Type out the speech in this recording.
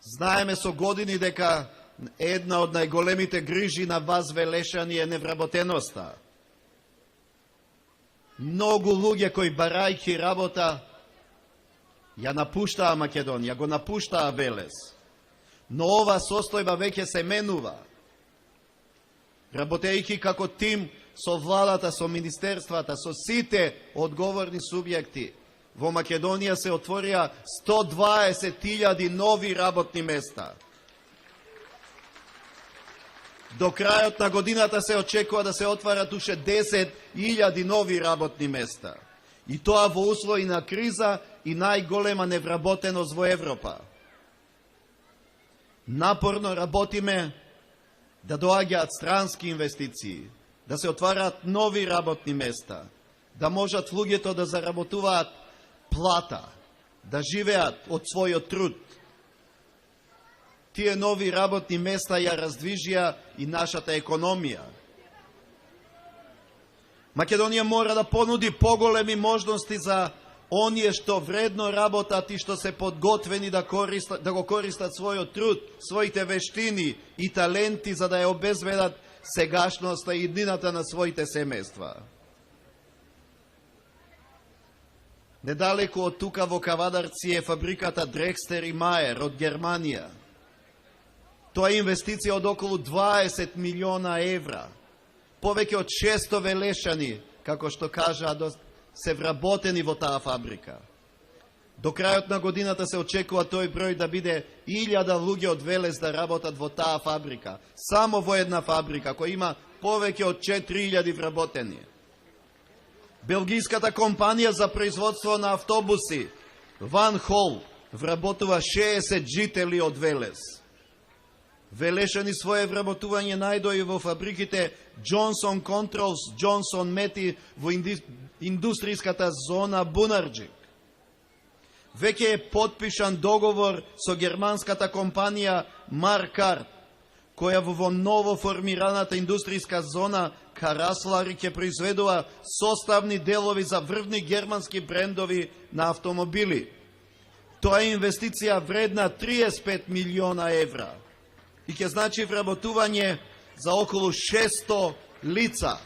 Знаеме со години дека една од најголемите грижи на вас Велешани е невработеноста. Многу луѓе кои барајќи работа ја напуштаа Македонија, го напуштаа Велес. Но ова состојба веќе се менува. Работејќи како тим со владата, со министерствата, со сите одговорни субјекти, во Македонија се отворија 120.000 нови работни места. До крајот на годината се очекува да се отварат уште 10.000 нови работни места. И тоа во услови на криза и најголема невработеност во Европа. Напорно работиме да доаѓаат странски инвестиции, да се отварат нови работни места, да можат луѓето да заработуваат плата, да живеат од својот труд. Тие нови работни места ја раздвижија и нашата економија. Македонија мора да понуди поголеми можности за оние што вредно работат и што се подготвени да го користат својот труд, своите вештини и таленти за да ја обезбедат сегашноста и иднината на своите семејства. Недалеку од тука во Кавадарци е фабриката Дрекстер и Маер од Германија. Тоа е инвестиција од околу 20 милиона евра. Повеќе од 600 велешани, како што кажа, се вработени во таа фабрика. До крајот на годината се очекува тој број да биде 1000 луѓе од Велес да работат во таа фабрика. Само во една фабрика, која има повеќе од 4000 вработени. Белгиската компанија за производство на автобуси Ван Хол вработува 60 жители од Велес. Велешани своје вработување најдои во фабриките Johnson Controls, Johnson Мети во индустријската зона Бунарџик. Веќе е потпишан договор со германската компанија Маркарт, која во ново формираната индустријска зона Караслари ќе произведува составни делови за врвни германски брендови на автомобили. Тоа е инвестиција вредна 35 милиона евра и ќе значи вработување за околу 600 лица.